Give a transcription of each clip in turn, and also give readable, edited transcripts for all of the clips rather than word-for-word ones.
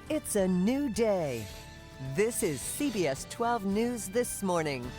It's a new day. This is CBS12 News This Morning.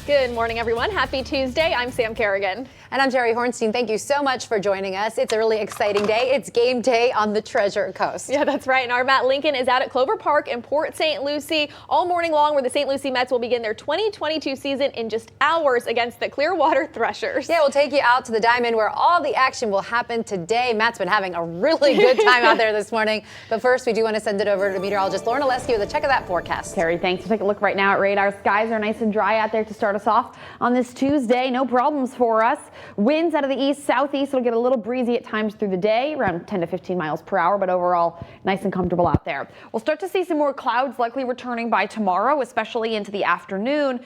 Good morning, everyone. Happy Tuesday. I'm Sam Kerrigan. And I'm Jerry Hornstein. Thank you so much for joining us. It's a really exciting day. It's game day on the Treasure Coast. Yeah, that's right. And our Matt Lincoln is out at Clover Park in Port St. Lucie all morning long, where the St. Lucie Mets will begin their 2022 season in just hours against the Clearwater Threshers. Yeah, we'll take you out to the Diamond where all the action will happen today. Matt's been having a really good time out there this morning. But first, we do want to send it over to meteorologist Lauren Oleski with a check of that forecast. Terry, thanks. We'll take a look right now at radar. Skies are nice and dry out there to start us off on this Tuesday. No problems for us. Winds out of the east, southeast. It'll get a little breezy at times through the day, around 10 to 15 miles per hour, but overall nice and comfortable out there. We'll start to see some more clouds likely returning by tomorrow, especially into the afternoon.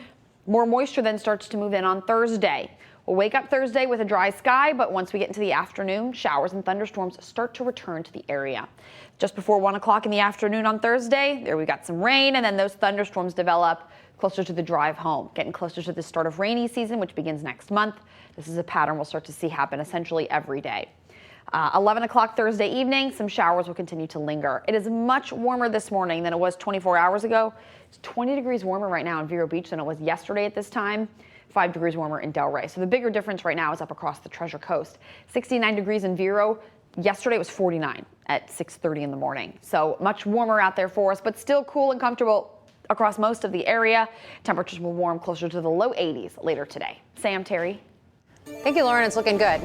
More moisture then starts to move in on Thursday. We'll wake up Thursday with a dry sky, but once we get into the afternoon, showers and thunderstorms start to return to the area. Just before 1 o'clock in the afternoon on Thursday, there we got some rain, and then those thunderstorms develop closer to the drive home, getting closer to the start of rainy season, which begins next month. This is a pattern we'll start to see happen essentially every day. 11 o'clock Thursday evening, some showers will continue to linger. It is much warmer this morning than it was 24 hours ago. It's 20 degrees warmer right now in Vero Beach than it was yesterday at this time. 5 degrees warmer in Delray. So the bigger difference right now is up across the Treasure Coast. 69 degrees in Vero. Yesterday it was 49 at 6:30 in the morning. So much warmer out there for us, but still cool and comfortable across most of the area. Temperatures will warm closer to the low 80s later today. Sam, Terry. Thank you, Lauren. It's looking good.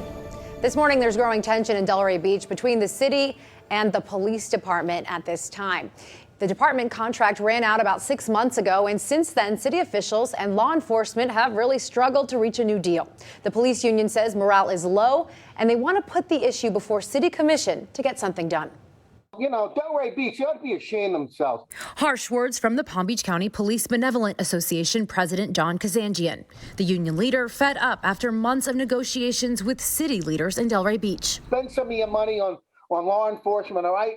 This morning, there's growing tension in Delray Beach between the city and the police department at this time. The department contract ran out about 6 months ago, and since then, city officials and law enforcement have really struggled to reach a new deal. The police union says morale is low, and they want to put the issue before city commission to get something done. You know, Delray Beach, they ought to be ashamed of themselves. Harsh words from the Palm Beach County Police Benevolent Association President John Kazanjian. The union leader fed up after months of negotiations with city leaders in Delray Beach. Spend some of your money on law enforcement, all right?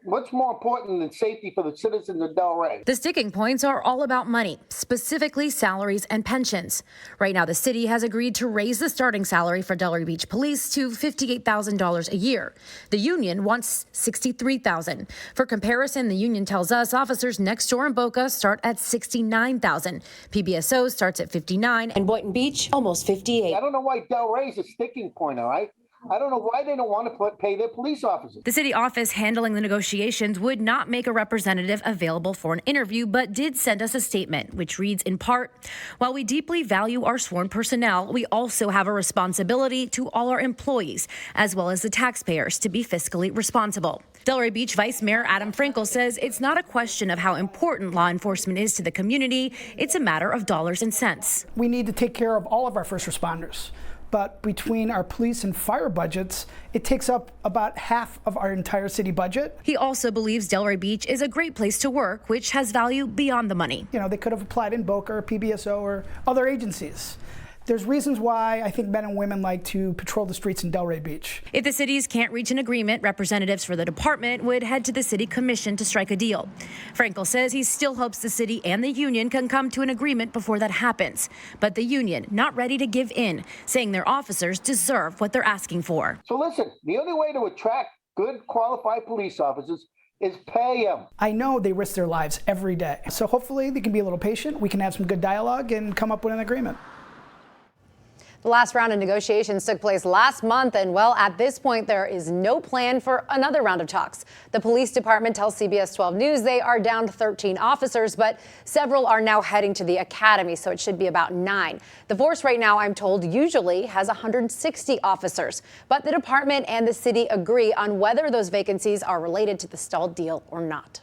What's more important than safety for the citizens of Delray? The sticking points are all about money, specifically salaries and pensions. Right now, the city has agreed to raise the starting salary for Delray Beach Police to $58,000 a year. The union wants $63,000. For comparison, the union tells us officers next door in Boca start at $69,000. PBSO starts at $59,000, and Boynton Beach almost $58,000. I don't know why Delray is a sticking point, all right? I don't know why they don't want to pay their police officers. The city office handling the negotiations would not make a representative available for an interview, but did send us a statement, which reads in part, "While we deeply value our sworn personnel, we also have a responsibility to all our employees, as well as the taxpayers, to be fiscally responsible." Delray Beach Vice Mayor Adam Frankel says it's not a question of how important law enforcement is to the community. It's a matter of dollars and cents. We need to take care of all of our first responders. But between our police and fire budgets, it takes up about half of our entire city budget. He also believes Delray Beach is a great place to work, which has value beyond the money. You know, they could have applied in Boca or PBSO or other agencies. There's reasons why I think men and women like to patrol the streets in Delray Beach. If the cities can't reach an agreement, representatives for the department would head to the city commission to strike a deal. Frankel says he still hopes the city and the union can come to an agreement before that happens. But the union not ready to give in, saying their officers deserve what they're asking for. So listen, the only way to attract good, qualified police officers is pay them. I know they risk their lives every day. So hopefully they can be a little patient. We can have some good dialogue and come up with an agreement. The last round of negotiations took place last month, and well, at this point, there is no plan for another round of talks. The police department tells CBS12 News they are down 13 officers, but several are now heading to the academy, so it should be about 9. The force right now, I'm told, usually has 160 officers, but the department and the city agree on whether those vacancies are related to the stalled deal or not.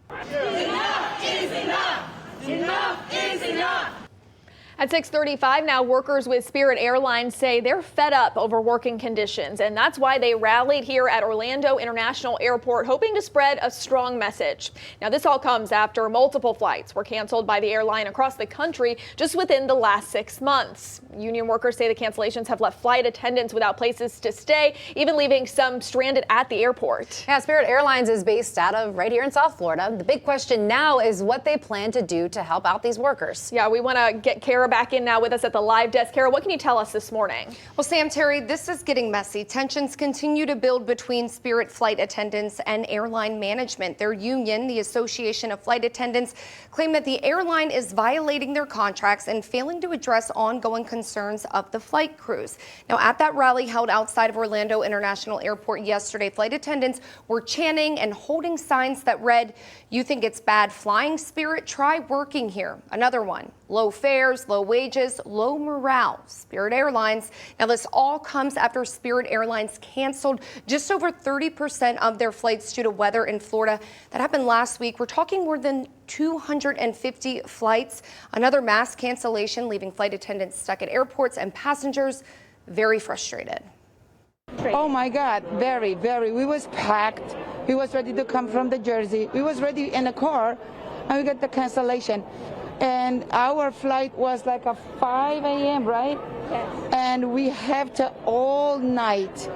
Enough is enough! Enough is enough! At 6:35 now, workers with Spirit Airlines say they're fed up over working conditions, and that's why they rallied here at Orlando International Airport, hoping to spread a strong message. Now, this all comes after multiple flights were canceled by the airline across the country just within the last 6 months. Union workers say the cancellations have left flight attendants without places to stay, even leaving some stranded at the airport. Yeah, Spirit Airlines is based out of right here in South Florida. The big question now is what they plan to do to help out these workers. Yeah, we want to get Kara back in now with us at the live desk. Kara, what can you tell us this morning? Well, Sam, Terry, this is getting messy. Tensions continue to build between Spirit flight attendants and airline management. Their union, the Association of Flight Attendants, claim that the airline is violating their contracts and failing to address ongoing concerns of the flight crews. Now, at that rally held outside of Orlando International Airport yesterday, flight attendants were chanting and holding signs that read, "You think it's bad flying, Spirit? Try working here." Another one, low fares, low wages, low morale. Spirit Airlines. Now, this all comes after Spirit Airlines canceled just over 30% of their flights due to weather in Florida. That happened last week. We're talking more than 250 flights. Another mass cancellation, leaving flight attendants stuck at airports and passengers very frustrated. Oh my God, very, very. We was packed. We was ready to come from the Jersey. We was ready in a car, and we got the cancellation. And our flight was like a 5 a.m., right? Yes. And we have to all night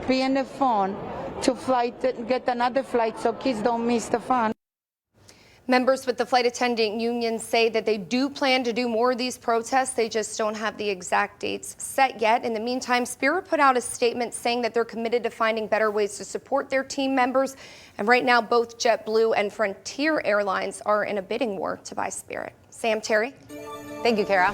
be on the phone to get another flight so kids don't miss the fun. Members with the flight attendant union say that they do plan to do more of these protests. They just don't have the exact dates set yet. In the meantime, Spirit put out a statement saying that they're committed to finding better ways to support their team members. And right now, both JetBlue and Frontier Airlines are in a bidding war to buy Spirit. Sam, Terry. Thank you, Kara.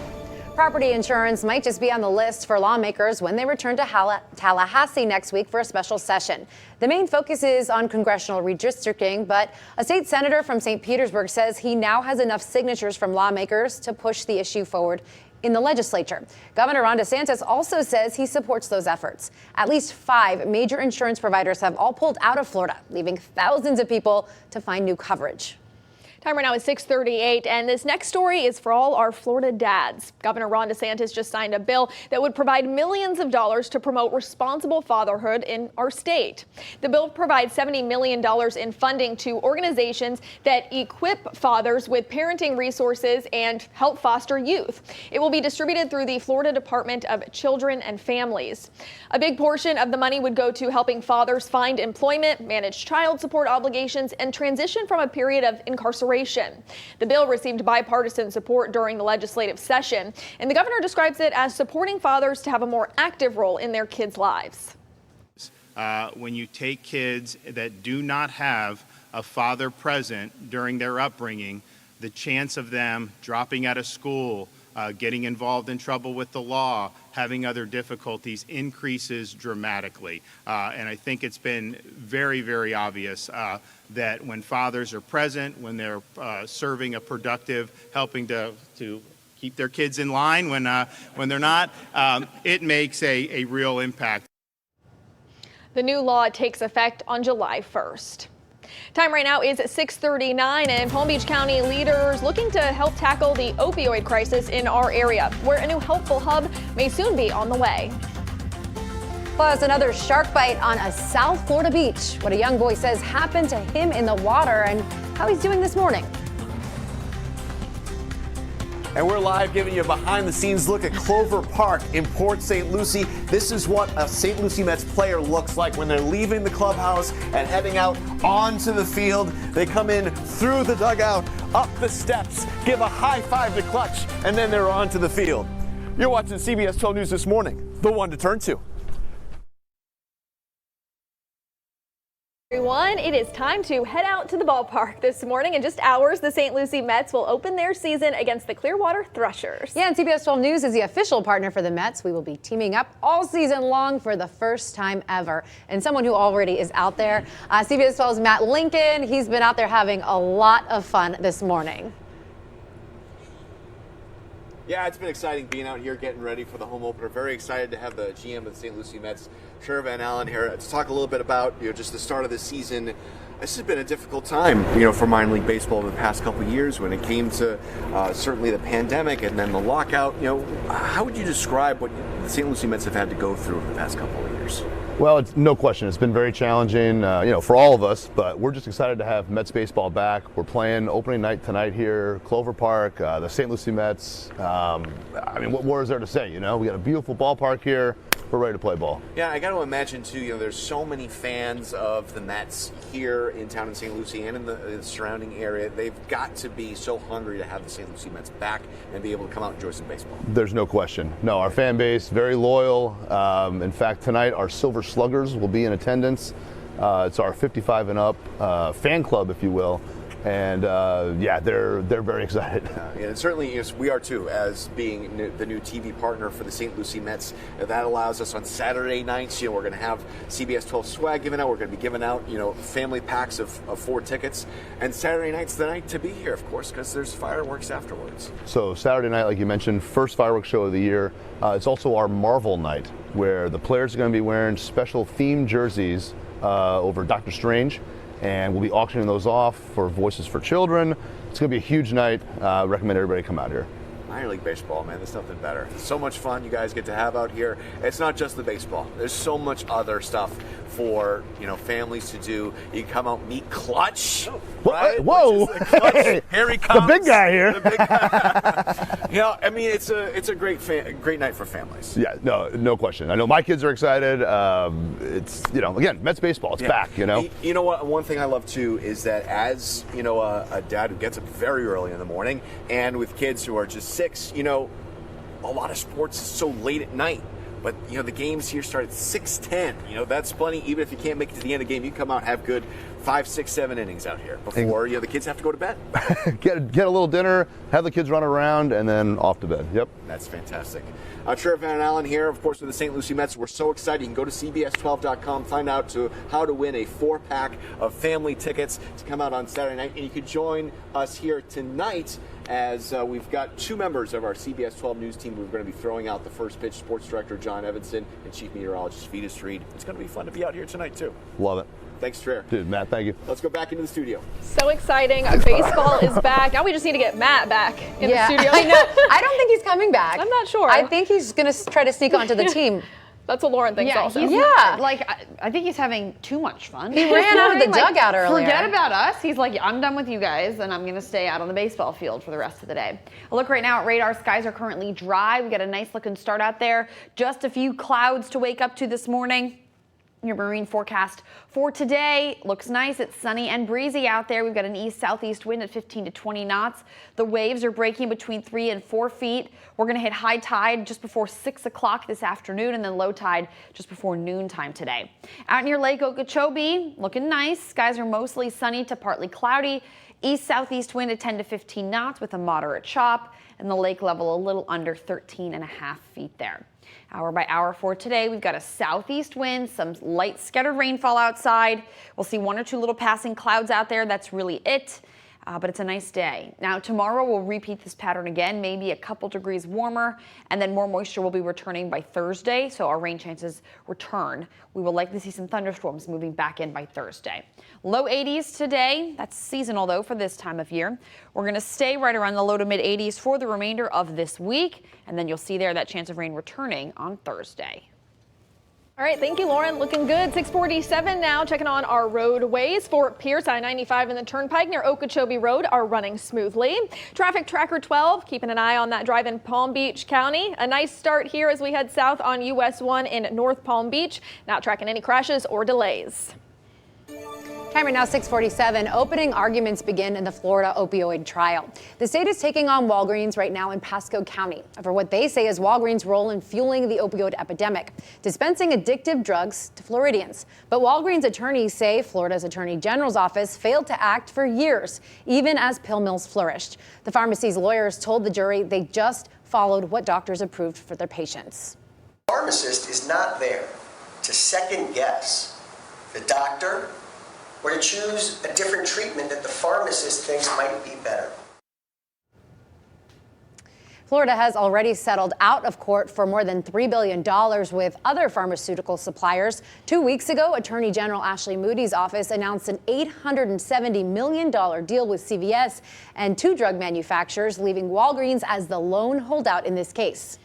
Property insurance might just be on the list for lawmakers when they return to Tallahassee next week for a special session. The main focus is on congressional redistricting, but a state senator from St. Petersburg says he now has enough signatures from lawmakers to push the issue forward in the legislature. Governor Ron DeSantis also says he supports those efforts. At least 5 major insurance providers have all pulled out of Florida, leaving thousands of people to find new coverage. Time right now is 6:38, and this next story is for all our Florida dads. Governor Ron DeSantis just signed a bill that would provide millions of dollars to promote responsible fatherhood in our state. The bill provides $70 million in funding to organizations that equip fathers with parenting resources and help foster youth. It will be distributed through the Florida Department of Children and Families. A big portion of the money would go to helping fathers find employment, manage child support obligations, and transition from a period of incarceration. The bill received bipartisan support during the legislative session, and the governor describes it as supporting fathers to have a more active role in their kids' lives. When you take kids that do not have a father present during their upbringing, the chance of them dropping out of school, getting involved in trouble with the law, having other difficulties increases dramatically. And I think it's been very, very obvious that when fathers are present, when they're serving a productive, helping to keep their kids in line when they're not, it makes a real impact. The new law takes effect on July 1st. Time right now is 6:39, and Palm Beach County leaders looking to help tackle the opioid crisis in our area, where a new helpful hub may soon be on the way. Plus, another shark bite on a South Florida beach. What a young boy says happened to him in the water and how he's doing this morning. And we're live giving you a behind-the-scenes look at Clover Park in Port St. Lucie. This is what a St. Lucie Mets player looks like when they're leaving the clubhouse and heading out onto the field. They come in through the dugout, up the steps, give a high five to Clutch, and then they're onto the field. You're watching CBS 12 News This Morning, the one to turn to. Everyone, it is time to head out to the ballpark this morning. In just hours, the St. Lucie Mets will open their season against the Clearwater Threshers. Yeah, and CBS 12 News is the official partner for the Mets. We will be teaming up all season long for the first time ever. And someone who already is out there, CBS 12's Matt Lincoln. He's been out there having a lot of fun this morning. Yeah, it's been exciting being out here getting ready for the home opener. Very excited to have the GM of the St. Lucie Mets, Shera Van Allen, here to talk a little bit about just the start of the season. This has been a difficult time, for minor league baseball over the past couple of years when it came to certainly the pandemic and then the lockout. How would you describe what the St. Lucie Mets have had to go through over the past couple of years? Well, it's no question. It's been very challenging, for all of us, but we're just excited to have Mets baseball back. We're playing opening night tonight here, Clover Park, the St. Lucie Mets. What more is there to say, We got a beautiful ballpark here. We're ready to play ball. Yeah, I got to imagine, too, there's so many fans of the Mets here in town in St. Lucie and in the surrounding area. They've got to be so hungry to have the St. Lucie Mets back and be able to come out and enjoy some baseball. There's no question. No, our fan base, very loyal. In fact, tonight our Silver Sluggers will be in attendance. It's our 55 and up fan club, if you will. And they're very excited. And certainly we are too, as being the new TV partner for the St. Lucie Mets. That allows us on Saturday nights. We're going to have CBS12 swag given out. We're going to be giving out family packs of 4 tickets. And Saturday night's the night to be here, of course, because there's fireworks afterwards. So Saturday night, like you mentioned, first fireworks show of the year. It's also our Marvel night, where the players are going to be wearing special themed jerseys over Doctor Strange. And we'll be auctioning those off for Voices for Children. It's going to be a huge night. Recommend everybody come out here. Minor league baseball, man, there's nothing better. It's so much fun you guys get to have out here. It's not just the baseball. There's so much other stuff for families to do. You can come out, meet Clutch. Right? Whoa! Clutch. Here he comes. The big guy here. The big guy. It's a great night for families. Yeah, no question. I know my kids are excited. It's again, Mets baseball. It's back. You know what? One thing I love too is that as a dad who gets up very early in the morning and with kids who are just 6, a lot of sports is so late at night. But, the games here start at 6:10. That's plenty. Even if you can't make it to the end of the game, you come out and have good 5, 6, 7 innings out here before, the kids have to go to bed. Get a little dinner, have the kids run around, and then off to bed. Yep. That's fantastic. Trevor Van Allen here, of course, with the St. Lucie Mets. We're so excited. You can go to CBS12.com, find out how to win a 4-pack of family tickets to come out on Saturday night. And you can join us here tonight as we've got 2 members of our CBS 12 News team. We're going to be throwing out the first pitch, sports director John Evanson and chief meteorologist Vita Street. It's going to be fun to be out here tonight, too. Love it. Thanks, Trey. Dude, Matt, thank you. Let's go back into the studio. So exciting. Baseball is back. Now we just need to get Matt back in the studio. I know. I don't think he's coming back. I'm not sure. I think he's going to try to sneak onto the team. That's what Lauren thinks also. I think he's having too much fun. He ran out of the dugout earlier. Forget about us. He's like, I'm done with you guys, and I'm going to stay out on the baseball field for the rest of the day. A look right now at radar. Skies are currently dry. We got a nice looking start out there. Just a few clouds to wake up to this morning. Your marine forecast for today looks nice. It's sunny and breezy out there. We've got an east-southeast wind at 15 to 20 knots. The waves are breaking between 3 and 4 feet. We're going to hit high tide just before 6 o'clock this afternoon and then low tide just before noontime today. Out near Lake Okeechobee, looking nice. Skies are mostly sunny to partly cloudy. East-southeast wind at 10 to 15 knots with a moderate chop, and the lake level a little under 13.5 feet there. Hour by hour for today, we've got a southeast wind, some light scattered rainfall outside. We'll see 1 or 2 little passing clouds out there. That's really it. But it's a nice day. Now tomorrow we'll repeat this pattern again, maybe a couple degrees warmer, and then more moisture will be returning by Thursday, so our rain chances return. We will likely see some thunderstorms moving back in by Thursday. Low 80s today. That's seasonal though for this time of year. We're going to stay right around the low to mid 80s for the remainder of this week, and then you'll see there that chance of rain returning on Thursday. All right, thank you, Lauren. Looking good. 647 now. Checking on our roadways. Fort Pierce, I-95 and the Turnpike near Okeechobee Road are running smoothly. Traffic Tracker 12, keeping an eye on that drive in Palm Beach County. A nice start here as we head south on US 1 in North Palm Beach. Not tracking any crashes or delays. Time right now, 6:47. Opening arguments begin in the Florida opioid trial. The state is taking on Walgreens right now in Pasco County for what they say is Walgreens' role in fueling the opioid epidemic, dispensing addictive drugs to Floridians. But Walgreens attorneys say Florida's Attorney General's office failed to act for years, even as pill mills flourished. The pharmacy's lawyers told the jury they just followed what doctors approved for their patients. The pharmacist is not there to second guess the doctor or to choose a different treatment that the pharmacist thinks might be better. Florida has already settled out of court for more than $3 billion with other pharmaceutical suppliers. 2 weeks ago, Attorney General Ashley Moody's office announced an $870 million deal with CVS and 2 drug manufacturers, leaving Walgreens as the lone holdout in this case.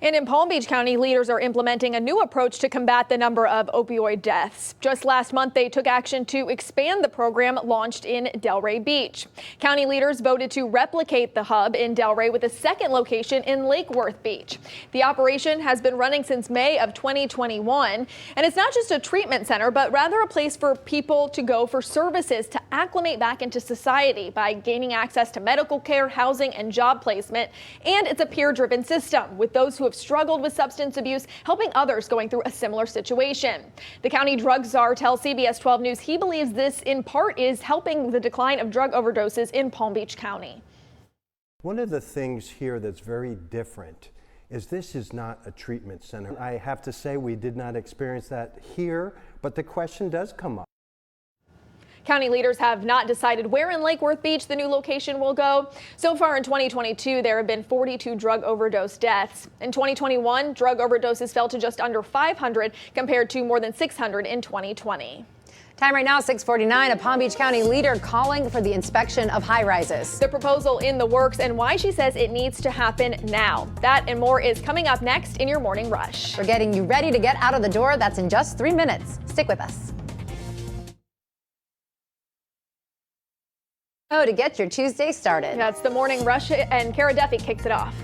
And in Palm Beach County, leaders are implementing a new approach to combat the number of opioid deaths. Just last month, they took action to expand the program launched in Delray Beach. County leaders voted to replicate the hub in Delray with a second location in Lake Worth Beach. The operation has been running since May of 2021, and it's not just a treatment center, but rather a place for people to go for services to acclimate back into society by gaining access to medical care, housing, and job placement. And it's a peer-driven system with those who have struggled with substance abuse, helping others going through a similar situation. The county drug czar tells CBS 12 News he believes this in part is helping the decline of drug overdoses in Palm Beach County. One of the things here that's very different is this is not a treatment center. I have to say we did not experience that here, but the question does come up. County leaders have not decided where in Lake Worth Beach the new location will go. So far in 2022, there have been 42 drug overdose deaths. In 2021, drug overdoses fell to just under 500 compared to more than 600 in 2020. Time right now, 6:49. A Palm Beach County leader calling for the inspection of high-rises. The proposal in the works and why she says it needs to happen now. That and more is coming up next in your Morning Rush. We're getting you ready to get out of the door. That's in just 3 minutes. Stick with us. To get your Tuesday started. That's the Morning Rush, and Kara Duffy kicks it off.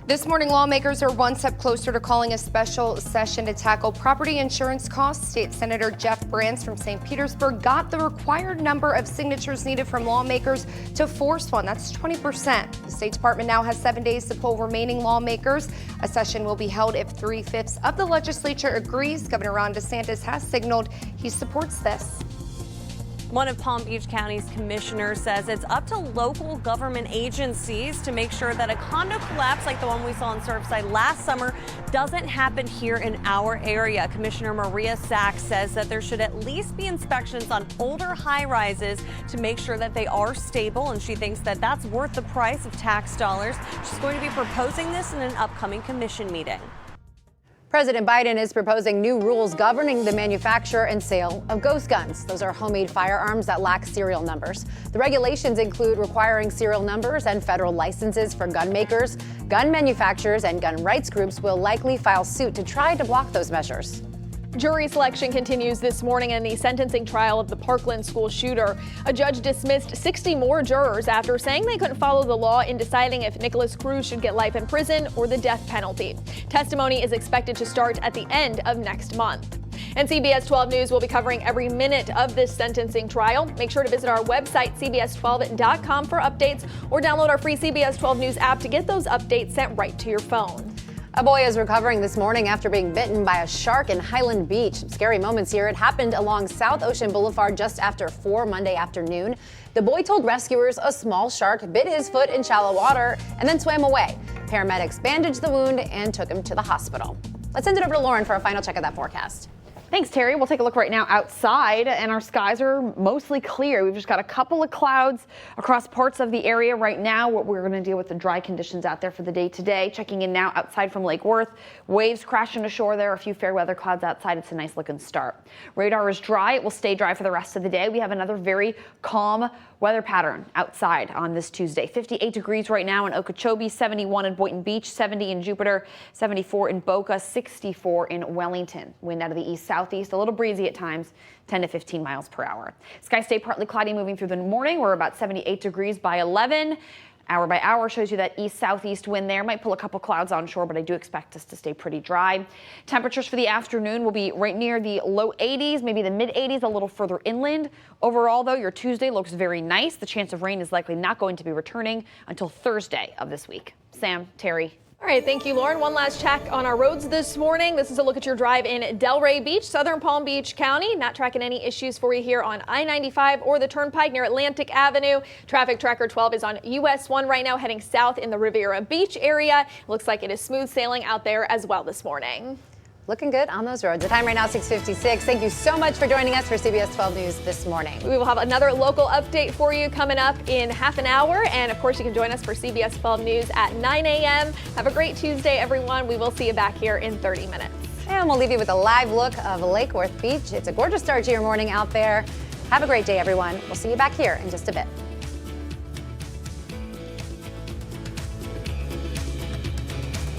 This morning, lawmakers are one step closer to calling a special session to tackle property insurance costs. State Senator Jeff Brands from St. Petersburg got the required number of signatures needed from lawmakers to force one. That's 20%. The State Department now has 7 days to poll remaining lawmakers. A session will be held if 3/5 of the legislature agrees. Governor Ron DeSantis has signaled he supports this. One of Palm Beach County's commissioners says it's up to local government agencies to make sure that a condo collapse like the one we saw in Surfside last summer doesn't happen here in our area. Commissioner Maria Sachs says that there should at least be inspections on older high-rises to make sure that they are stable, and she thinks that that's worth the price of tax dollars. She's going to be proposing this in an upcoming commission meeting. President Biden is proposing new rules governing the manufacture and sale of ghost guns. Those are homemade firearms that lack serial numbers. The regulations include requiring serial numbers and federal licenses for gun makers. Gun manufacturers and gun rights groups will likely file suit to try to block those measures. Jury selection continues this morning in the sentencing trial of the Parkland school shooter. A judge dismissed 60 more jurors after saying they couldn't follow the law in deciding if Nicholas Cruz should get life in prison or the death penalty. Testimony is expected to start at the end of next month. And CBS 12 News will be covering every minute of this sentencing trial. Make sure to visit our website, cbs12.com, for updates, or download our free CBS 12 News app to get those updates sent right to your phone. A boy is recovering this morning after being bitten by a shark in Highland Beach. Scary moments here. It happened along South Ocean Boulevard just after 4 Monday afternoon. The boy told rescuers a small shark bit his foot in shallow water and then swam away. Paramedics bandaged the wound and took him to the hospital. Let's send it over to Lauren for a final check of that forecast. Thanks, Terry. We'll take a look right now outside, and our skies are mostly clear. We've just got a couple of clouds across parts of the area right now. We're going to deal with the dry conditions out there for the day today. Checking in now outside from Lake Worth. Waves crashing ashore there. A few fair weather clouds outside. It's a nice looking start. Radar is dry. It will stay dry for the rest of the day. We have another very calm weather pattern outside on this Tuesday. 58 degrees right now in Okeechobee, 71 in Boynton Beach, 70 in Jupiter, 74 in Boca, 64 in Wellington. Wind out of the east-southeast, a little breezy at times, 10 to 15 miles per hour. Skies stay partly cloudy moving through the morning. We're about 78 degrees by 11. Hour by hour shows you that east-southeast wind there. Might pull a couple clouds onshore, but I do expect us to stay pretty dry. Temperatures for the afternoon will be right near the low 80s, maybe the mid-80s, a little further inland. Overall, though, your Tuesday looks very nice. The chance of rain is likely not going to be returning until Thursday of this week. Sam, Terry. All right, thank you, Lauren. One last check on our roads this morning. This is a look at your drive in Delray Beach, southern Palm Beach County. Not tracking any issues for you here on I-95 or the Turnpike near Atlantic Avenue. Traffic Tracker 12 is on US 1 right now, heading south in the Riviera Beach area. Looks like it is smooth sailing out there as well this morning. Looking good on those roads. The time right now, 6:56. Thank you so much for joining us for CBS 12 News this morning. We will have another local update for you coming up in half an hour. And of course, you can join us for CBS 12 News at 9 a.m. Have a great Tuesday, everyone. We will see you back here in 30 minutes. And we'll leave you with a live look of Lake Worth Beach. It's a gorgeous start to your morning out there. Have a great day, everyone. We'll see you back here in just a bit.